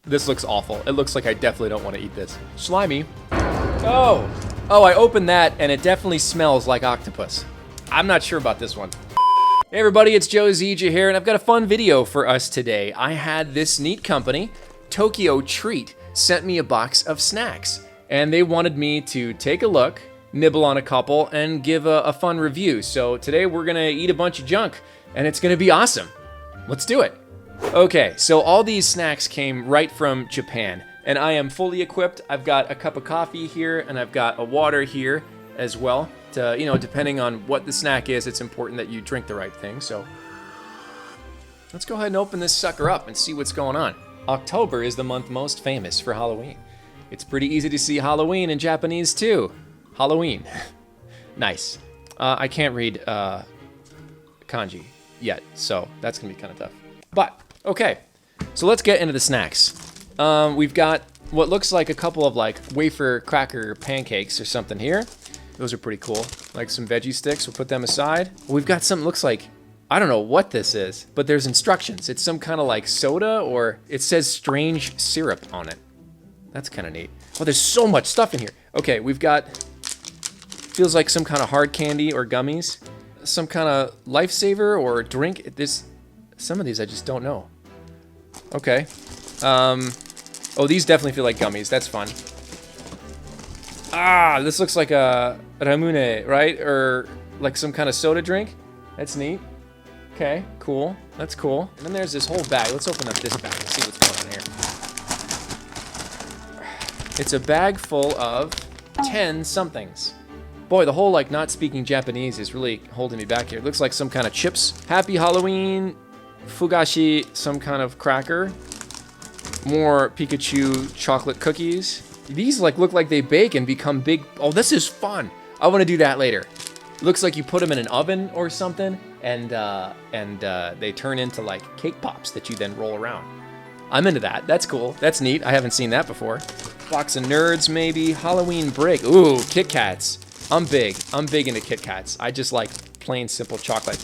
This looks awful. It looks like I definitely don't want to eat this. Slimy. Oh, I opened that and it definitely smells like octopus. I'm not sure about this one. Hey everybody, it's Joe Zieja here, and I've got a fun video for us today. I had this neat company, Tokyo Treat, sent me a box of snacks, and they wanted me to take a look, nibble on a couple, and give a fun review. So today we're gonna eat a bunch of junk, and it's gonna be awesome. Let's do it. Okay, so all these snacks came right from Japan, and I am fully equipped. I've got a cup of coffee here, and I've got a water here as well. To, depending on what the snack is, it's important that you drink the right thing. So let's go ahead and open this sucker up and see what's going on. October is the month most famous for Halloween. It's pretty easy to see Halloween in Japanese too. Halloween. Nice. I can't read kanji yet, so that's gonna be kind of tough. But, okay, so let's get into the snacks. We've got what looks like a couple of like wafer cracker pancakes or something here. Those are pretty cool. Like some veggie sticks, we'll put them aside. We've got something looks like, I don't know what this is, but there's instructions. It's some kind of like soda, or it says strange syrup on it. That's kind of neat. Oh, there's so much stuff in here. Okay, we've got, feels like some kind of hard candy or gummies. Some kind of lifesaver or drink. Some of these I just don't know. Okay. Oh, these definitely feel like gummies. That's fun. Ah, this looks like a ramune, right? Or like some kind of soda drink. That's neat. Okay, cool. That's cool. And then there's this whole bag. Let's open up this bag and see what's going on here. It's a bag full of 10 somethings. Boy, the whole like not speaking Japanese is really holding me back here. It looks like some kind of chips. Happy Halloween, fugashi, some kind of cracker. More Pikachu chocolate cookies. These like look like they bake and become big. Oh, this is fun. I want to do that later. Looks like you put them in an oven or something, and they turn into like cake pops that you then roll around. I'm into that. That's cool. That's neat. I haven't seen that before. Box of Nerds maybe. Halloween break. Ooh, Kit Kats. I'm big into Kit Kats. I just like plain simple chocolate.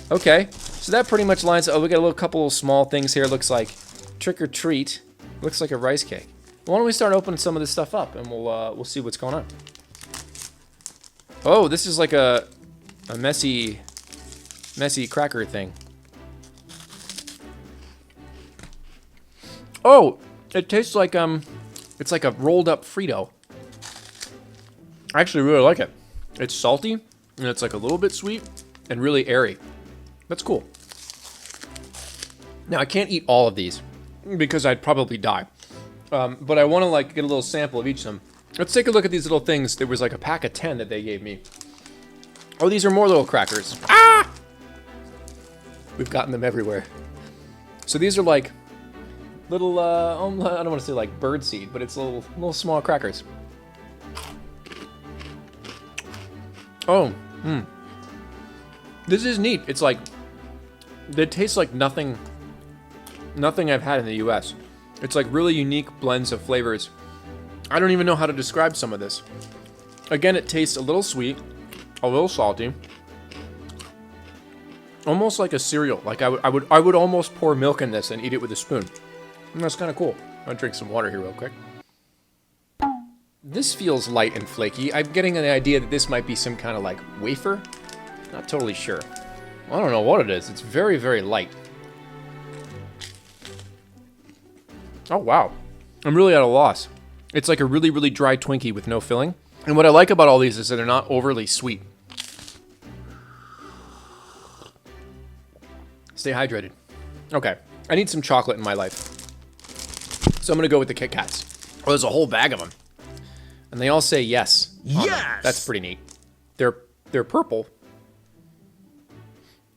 Okay, so that pretty much lines up. Oh, we got a little couple of small things here. Looks like Trick or Treat. Looks like a rice cake. Why don't we start opening some of this stuff up and we'll see what's going on. Oh, this is like a messy cracker thing. Oh, it tastes like it's like a rolled up Frito. I actually really like it. It's salty and it's like a little bit sweet and really airy. That's cool. Now I can't eat all of these because I'd probably die. But I want to like get a little sample of each of them. Let's take a look at these little things. There was like a pack of 10 that they gave me. Oh, these are more little crackers. Ah! We've gotten them everywhere. So these are like little, I don't want to say like birdseed, but it's little small crackers. Oh, This is neat. It's like, it tastes like nothing I've had in the US. It's like really unique blends of flavors. I don't even know how to describe some of this. Again, it tastes a little sweet, a little salty, almost like a cereal. Like I would almost pour milk in this and eat it with a spoon. And that's kind of cool. I'm gonna drink some water here real quick. This feels light and flaky. I'm getting the idea that this might be some kind of like wafer. Not totally sure. I don't know what it is. It's very, very light. Oh, wow. I'm really at a loss. It's like a really, really dry Twinkie with no filling. And what I like about all these is that they're not overly sweet. Stay hydrated. Okay. I need some chocolate in my life. So I'm going to go with the Kit Kats. Oh, there's a whole bag of them. And they all say yes. Yes! That's pretty neat. They're purple.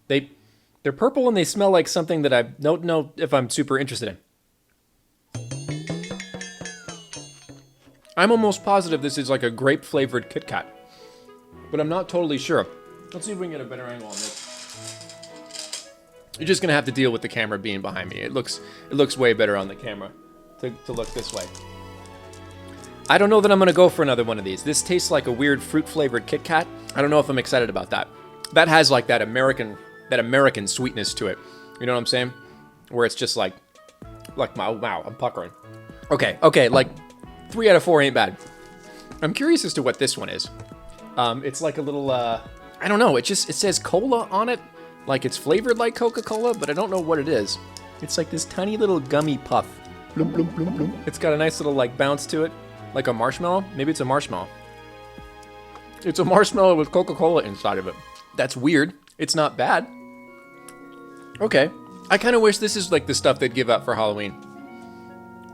They're purple and they smell like something that I don't know if I'm super interested in. I'm almost positive this is like a grape-flavored Kit Kat, but I'm not totally sure. Let's see if we can get a better angle on this. You're just gonna have to deal with the camera being behind me. It looks way better on the camera to look this way. I don't know that I'm gonna go for another one of these. This tastes like a weird fruit-flavored Kit Kat. I don't know if I'm excited about that. That has like that American sweetness to it. You know what I'm saying? Where it's just like Like, wow, I'm puckering. Okay, like 3 out of 4 ain't bad. I'm curious as to what this one is. It's like a little, I don't know, it says cola on it. Like it's flavored like Coca-Cola, but I don't know what it is. It's like this tiny little gummy puff. Bloom, bloom, bloom, bloom. It's got a nice little like bounce to it, like a marshmallow. Maybe it's a marshmallow. It's a marshmallow with Coca-Cola inside of it. That's weird. It's not bad. Okay. I kind of wish this is like the stuff they'd give out for Halloween.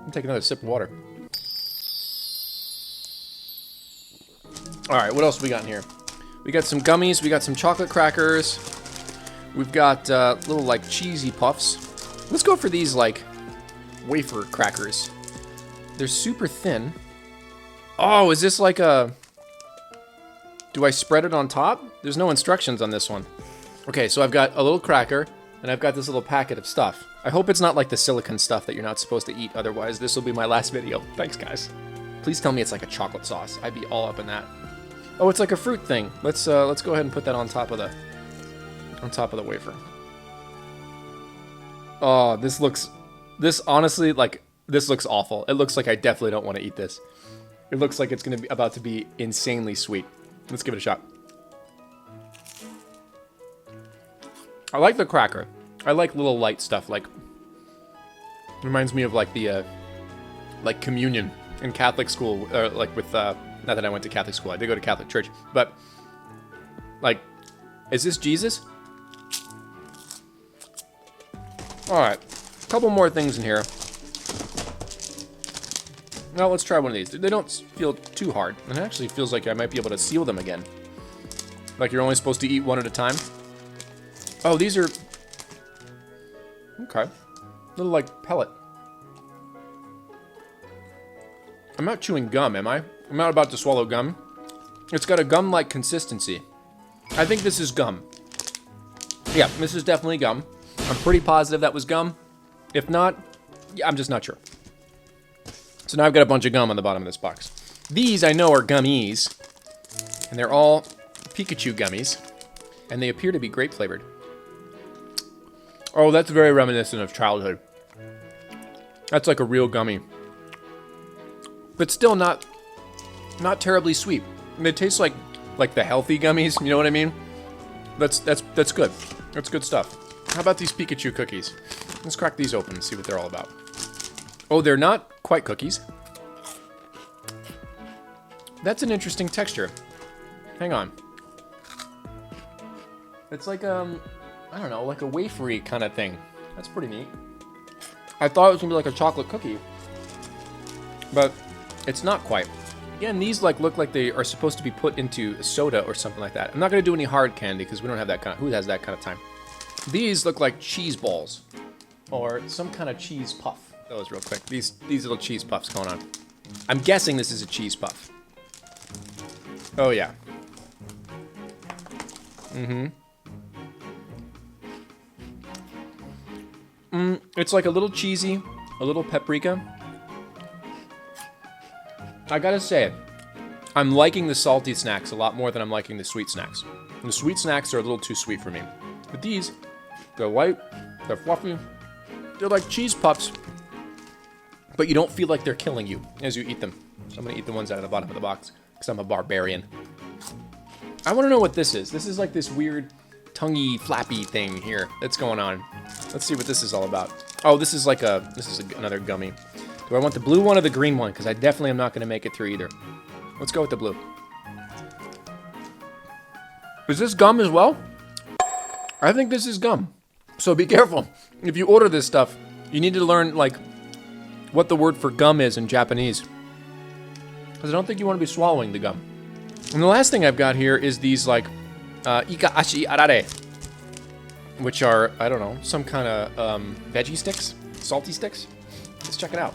I'll take another sip of water. All right, what else we got in here? We got some gummies. We got some chocolate crackers. We've got little like cheesy puffs. Let's go for these like wafer crackers. They're super thin. Oh, is this like a... Do I spread it on top? There's no instructions on this one. Okay, so I've got a little cracker, and I've got this little packet of stuff. I hope it's not like the silicone stuff that you're not supposed to eat, otherwise this will be my last video. Thanks, guys. Please tell me it's like a chocolate sauce. I'd be all up in that. Oh, it's like a fruit thing. Let's go ahead and put that on top of the wafer. Oh, this honestly, like, this looks awful. It looks like I definitely don't want to eat this. It looks like it's about to be insanely sweet. Let's give it a shot. I like the cracker. I like little light stuff, like, reminds me of like the, like communion in Catholic school, or like with, not that I went to Catholic school, I did go to Catholic church, but, like, is this Jesus? Alright, a couple more things in here. Now let's try one of these. They don't feel too hard, and it actually feels like I might be able to seal them again. Like you're only supposed to eat one at a time. Oh, these are... Okay. Little, like, pellet. I'm not chewing gum, am I? I'm not about to swallow gum. It's got a gum-like consistency. I think this is gum. Yeah, this is definitely gum. I'm pretty positive that was gum. If not, yeah, I'm just not sure. So now I've got a bunch of gum on the bottom of this box. These, I know, are gummies. And they're all Pikachu gummies. And they appear to be grape-flavored. Oh, that's very reminiscent of childhood. That's like a real gummy. But still not terribly sweet. And they taste like the healthy gummies, you know what I mean? That's good. That's good stuff. How about these Pikachu cookies? Let's crack these open and see what they're all about. Oh, they're not quite cookies. That's an interesting texture. Hang on. It's like, I don't know, like a wafery kind of thing. That's pretty neat. I thought it was gonna be like a chocolate cookie, but it's not quite. Again, these like look like they are supposed to be put into soda or something like that. I'm not gonna do any hard candy because we don't have that kind of, who has that kind of time? These look like cheese balls or some kind of cheese puff. That was real quick. These little cheese puffs going on. I'm guessing this is a cheese puff. Oh yeah. It's like a little cheesy, a little paprika. I gotta say, I'm liking the salty snacks a lot more than I'm liking the sweet snacks. And the sweet snacks are a little too sweet for me. But these, they're light, they're fluffy, they're like cheese puffs, but you don't feel like they're killing you as you eat them. So I'm gonna eat the ones out of the bottom of the box, because I'm a barbarian. I wanna know what this is. This is like this weird tonguey, flappy thing here that's going on. Let's see what this is all about. Oh, this is like another gummy. Do I want the blue one or the green one? Because I definitely am not going to make it through either. Let's go with the blue. Is this gum as well? I think this is gum. So be careful. If you order this stuff, you need to learn, like, what the word for gum is in Japanese. Because I don't think you want to be swallowing the gum. And the last thing I've got here is these, like, ika ashi arare, which are, I don't know, some kind of veggie sticks, salty sticks. Let's check it out.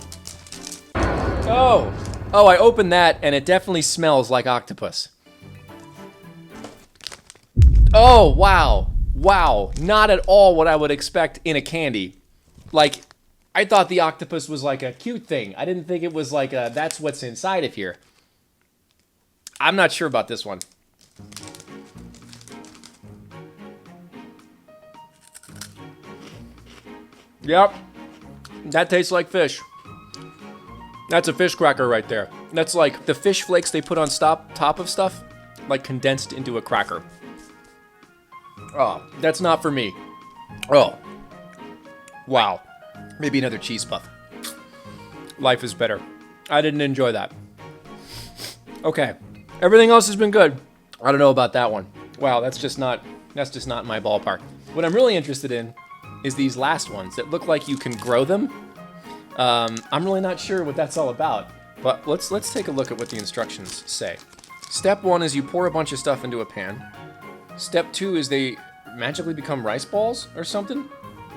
Oh, I opened that and it definitely smells like octopus. Oh, wow, not at all what I would expect in a candy. Like, I thought the octopus was like a cute thing. I didn't think it was like a, that's what's inside of here. I'm not sure about this one. Yep. That tastes like fish. That's a fish cracker right there. That's like the fish flakes they put on top of stuff, like condensed into a cracker. Oh, that's not for me. Oh. Wow. Maybe another cheese puff. Life is better. I didn't enjoy that. Okay. Everything else has been good. I don't know about that one. Wow, that's just not my ballpark. What I'm really interested in is these last ones that look like you can grow them. I'm really not sure what that's all about, but let's take a look at what the instructions say. Step 1 is you pour a bunch of stuff into a pan. Step 2 is they magically become rice balls or something.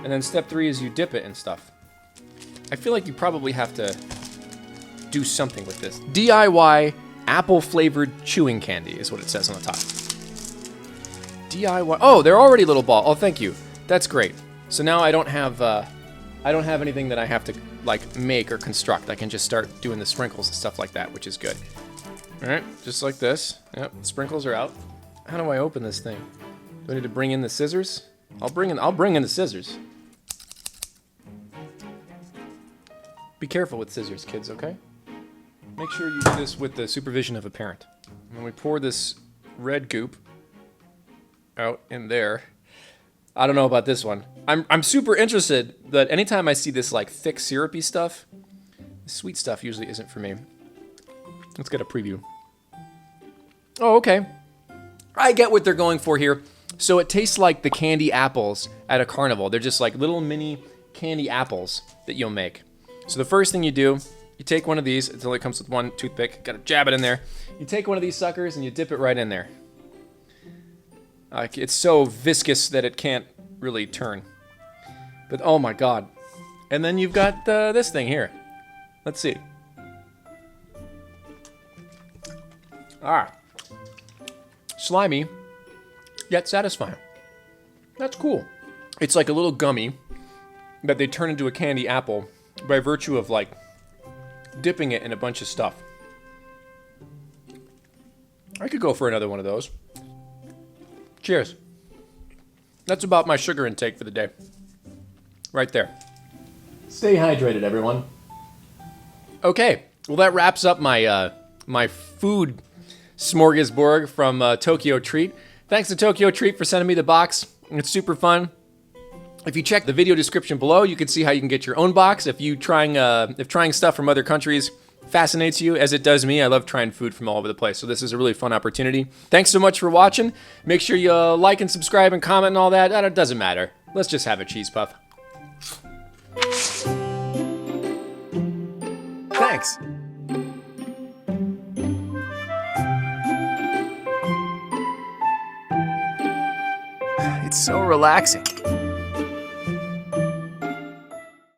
And then step 3 is you dip it in stuff. I feel like you probably have to do something with this. DIY apple-flavored chewing candy is what it says on the top. DIY. Oh, they're already little ball. Oh, thank you. That's great. So now I don't have anything that I have to like make or construct. I can just start doing the sprinkles and stuff like that, which is good. All right, just like this. Yep, sprinkles are out. How do I open this thing? Do I need to bring in the scissors? I'll bring in the scissors. Be careful with scissors, kids, okay? Make sure you do this with the supervision of a parent. When we pour this red goop out in there, I don't know about this one. I'm super interested that anytime I see this like thick syrupy stuff, the sweet stuff usually isn't for me. Let's get a preview. Oh, okay. I get what they're going for here. So it tastes like the candy apples at a carnival. They're just like little mini candy apples that you'll make. So the first thing you do, you take one of these. It only comes with one toothpick. Gotta jab it in there. You take one of these suckers and you dip it right in there. It's so viscous that it can't really turn. But oh my god. And then you've got this thing here. Let's see. Ah. Slimy, yet satisfying. That's cool. It's like a little gummy that they turn into a candy apple by virtue of like dipping it in a bunch of stuff. I could go for another one of those. Cheers. That's about my sugar intake for the day. Right there. Stay hydrated, everyone. Okay, well that wraps up my my food smorgasbord from Tokyo Treat. Thanks to Tokyo Treat for sending me the box. It's super fun. If you check the video description below, you can see how you can get your own box. If trying stuff from other countries fascinates you, as it does me, I love trying food from all over the place. So this is a really fun opportunity. Thanks so much for watching. Make sure you like and subscribe and comment and all that. It doesn't matter. Let's just have a cheese puff. Thanks. It's so relaxing.